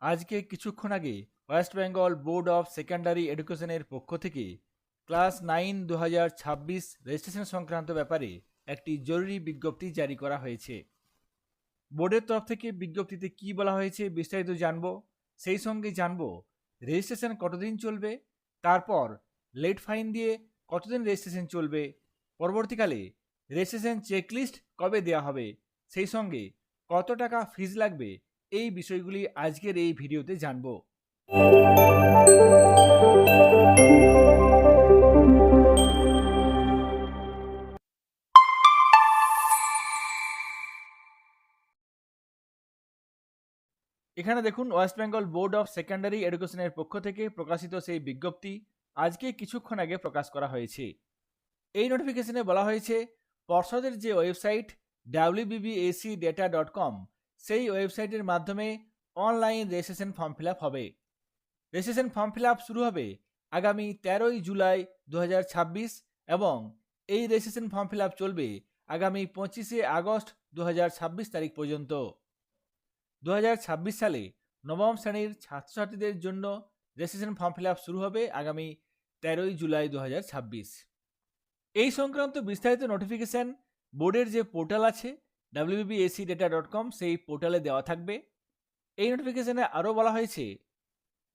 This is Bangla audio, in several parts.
আজকে কিছুক্ষণ আগে West Bengal board of secondary এডুকেশনের পক্ষ থেকে ক্লাস 9 2026 রেজিস্ট্রেশন সংক্রান্ত ব্যাপারে একটি জরুরি বিজ্ঞপ্তি জারি করা হয়েছে। বোর্ডের তরফ থেকে বিজ্ঞপ্তিতে কি বলা হয়েছে বিস্তারিত জানব। সেই সঙ্গে জানব রেজিস্ট্রেশন কতদিন চলবে, তারপর লেট ফাইন দিয়ে কতদিন রেজিস্ট্রেশন চলবে, পরবর্তীকালে রেজিস্ট্রেশন চেকলিস্ট কবে দেওয়া হবে, সেই সঙ্গে কত টাকা ফিজ লাগবে, এই বিষয়গুলি আজকের এই ভিডিওতে জানব। এখানে দেখুন West Bengal board of secondary এডুকেশনের পক্ষ থেকে প্রকাশিত সেই বিজ্ঞপ্তি আজকে কিছুক্ষণ আগে প্রকাশ করা হয়েছে। এই নোটিফিকেশনে বলা হয়েছে পর্ষদের যে ওয়েবসাইট wbbacdata.com সেই ওয়েবসাইটের মাধ্যমে অনলাইন রেজিস্ট্রেশন ফর্ম ফিল হবে। রেজিস্ট্রেশন ফর্ম ফিল শুরু হবে আগামী 13ই জুলাই 2026 এবং এই রেজিস্ট্রেশন ফর্ম ফিল চলবে আগামী 25শে আগস্ট 2026 তারিখ পর্যন্ত। 2026 সালে নবম শ্রেণীর ছাত্রছাত্রীদের জন্য রেজিস্ট্রেশন ফর্ম ফিল শুরু হবে আগামী 13ই জুলাই 2026। এই সংক্রান্ত বিস্তারিত নোটিফিকেশন বোর্ডের যে পোর্টাল আছে wbbacdata.com সেই পোর্টালে দেওয়া থাকবে। এই নোটিফিকেশনে আরও বলা হয়েছে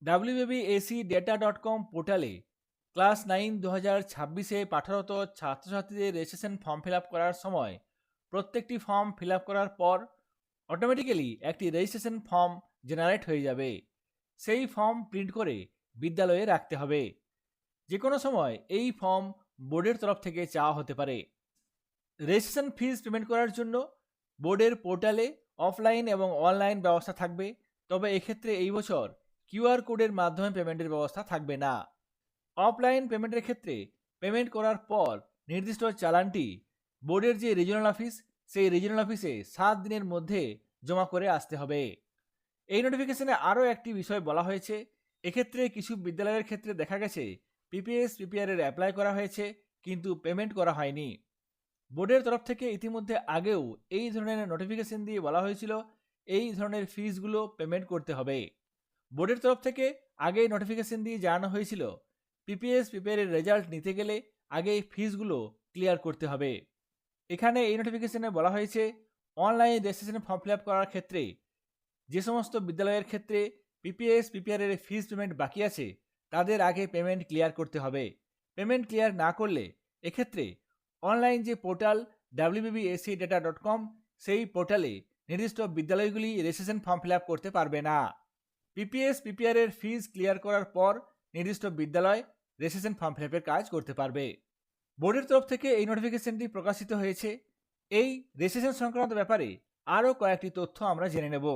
wbbacdata.com পোর্টালে ক্লাস 9 2026-এ পাঠরত ছাত্রছাত্রীদের রেজিস্ট্রেশন ফর্ম ফিল করার সময় প্রত্যেকটি ফর্ম ফিল করার পর অটোমেটিক্যালি একটি রেজিস্ট্রেশন ফর্ম জেনারেট হয়ে যাবে। সেই ফর্ম প্রিন্ট করে বিদ্যালয়ে রাখতে হবে। যে কোনো সময় এই ফর্ম বোর্ডের তরফ থেকে চাওয়া হতে পারে। রেজিস্ট্রেশন ফিজ পেমেন্ট করার জন্য বোর্ডের পোর্টালে অফলাইন এবং অনলাইন ব্যবস্থা থাকবে, তবে এক্ষেত্রে এই বছর কিউআর কোডের মাধ্যমে পেমেন্টের ব্যবস্থা থাকবে না। অফলাইন পেমেন্টের ক্ষেত্রে পেমেন্ট করার পর নির্দিষ্ট চালানটি বোর্ডের যে রিজিওনাল অফিস সেই রিজিওনাল অফিসে 7 দিনের মধ্যে জমা করে আসতে হবে। এই নোটিফিকেশনে আরও একটি বিষয় বলা হয়েছে, এক্ষেত্রে কিছু বিদ্যালয়ের ক্ষেত্রে দেখা গেছে পিপিআর এর অ্যাপ্লাই করা হয়েছে কিন্তু পেমেন্ট করা হয়নি। বোর্ডের তরফ থেকে ইতিমধ্যে আগেও এই ধরনের নোটিফিকেশন দিয়ে বলা হয়েছিল এই ধরনের ফিজগুলো পেমেন্ট করতে হবে। বোর্ডের তরফ থেকে আগে নোটিফিকেশন দিয়ে জানানো হয়েছিল পিপিআর এর রেজাল্ট নিতে গেলে আগে এই ফিজগুলো ক্লিয়ার করতে হবে। এখানে এই নোটিফিকেশনে বলা হয়েছে অনলাইন রেজিস্ট্রেশন ফর্ম ফিল করার ক্ষেত্রে যে সমস্ত বিদ্যালয়ের ক্ষেত্রে পিপিআর এর ফিজ পেমেন্ট বাকি আছে তাদের আগে পেমেন্ট ক্লিয়ার করতে হবে। পেমেন্ট ক্লিয়ার না করলে এক্ষেত্রে অনলাইন যে পোর্টাল wbbacdata.com সেই পোর্টালে নির্দিষ্ট বিদ্যালয়গুলি রেজিস্ট্রেশন ফর্ম ফিল করতে পারবে না। পিপিআর এর ফিজ ক্লিয়ার করার পর নির্দিষ্ট বিদ্যালয় রেজিস্ট্রেশন ফর্ম ফিল কাজ করতে পারবে। বোর্ডের তরফ থেকে এই নোটিফিকেশনটি প্রকাশিত হয়েছে। এই রেজিস্ট্রেশন সংক্রান্ত ব্যাপারে আরও কয়েকটি তথ্য আমরা জেনে নেব।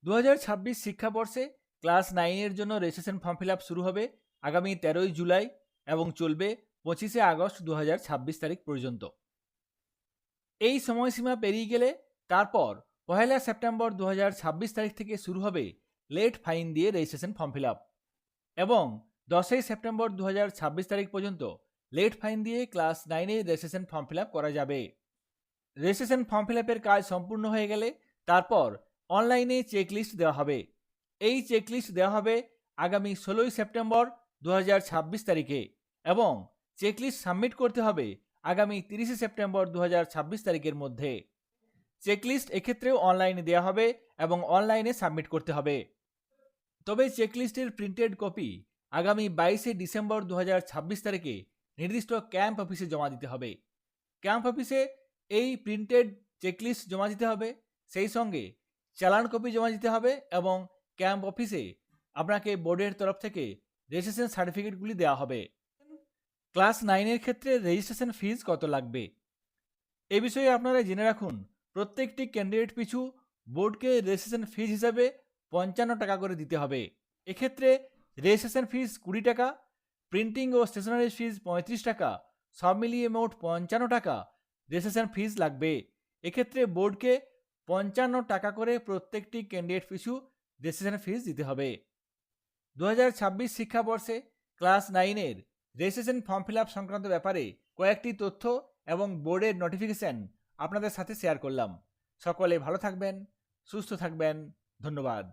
2026 শিক্ষাবর্ষে ক্লাস 9 এর জন্য রেজিস্ট্রেশন ফর্ম ফিল শুরু হবে আগামী 13ই জুলাই এবং চলবে 25শে আগস্ট 2026 তারিখ পর্যন্ত। এই সময়সীমা পেরিয়ে গেলে তারপর 1 সেপ্টেম্বর 2026 তারিখ থেকে শুরু হবে লেট ফাইন দিয়ে রেজিস্ট্রেশন ফর্ম ফিল এবং 10 সেপ্টেম্বর 2026 তারিখ পর্যন্ত লেট ফাইন দিয়ে ক্লাস 9 এর রেজিস্ট্রেশন ফর্ম ফিল করা যাবে। রেজিস্ট্রেশন ফর্ম ফিল কাজ সম্পূর্ণ হয়ে গেলে তারপর অনলাইনে চেকলিস্ট দেওয়া হবে। এই চেকলিস্ট দেওয়া হবে আগামী 16 সেপ্টেম্বর 2026 তারিখে এবং চেকলিস্ট সাবমিট করতে হবে আগামী 30 সেপ্টেম্বর 2026 তারিখের মধ্যে। চেকলিস্ট এক্ষেত্রেও অনলাইনে দেওয়া হবে এবং অনলাইনে সাবমিট করতে হবে। তবে চেকলিস্টের প্রিন্টেড কপি আগামী 22 ডিসেম্বর 2026 তারিখে নির্দিষ্ট ক্যাম্প অফিসে জমা দিতে হবে। ক্যাম্প অফিসে এই প্রিন্টেড চেকলিস্ট জমা দিতে হবে, সেই সঙ্গে চালান কপি জমা দিতে হবে এবং ক্যাম্প অফিসে আপনাকে বোর্ডের তরফ থেকে রেজিস্ট্রেশন সার্টিফিকেটগুলি দেওয়া হবে। ক্লাস 9 এর ক্ষেত্রে রেজিস্ট্রেশন ফিজ কত লাগবে এ বিষয়ে আপনারা জেনে রাখুন। প্রত্যেকটি ক্যান্ডিডেট পিছু বোর্ডকে রেজিস্ট্রেশন ফিজ হিসাবে 55 টাকা করে দিতে হবে। এক্ষেত্রে রেজিস্ট্রেশন ফিজ 20 টাকা, প্রিন্টিং ও স্টেশনারি ফিজ 35 টাকা, সব মিলিয়ে মোট 55 টাকা রেজিস্ট্রেশন ফিজ লাগবে। এক্ষেত্রে বোর্ডকে 55 টাকা করে প্রত্যেকটি ক্যান্ডিডেট পিছু রেজিস্ট্রেশন ফিজ দিতে হবে। 2026 শিক্ষাবর্ষে ক্লাস 9 এর রেজিস্ট্রেশন ফর্ম ফিল সংক্রান্ত ব্যাপারে কয়েকটি তথ্য এবং বোর্ডের নোটিফিকেশন আপনাদের সাথে শেয়ার করলাম। সকলে ভালো থাকবেন, সুস্থ থাকবেন। ধন্যবাদ।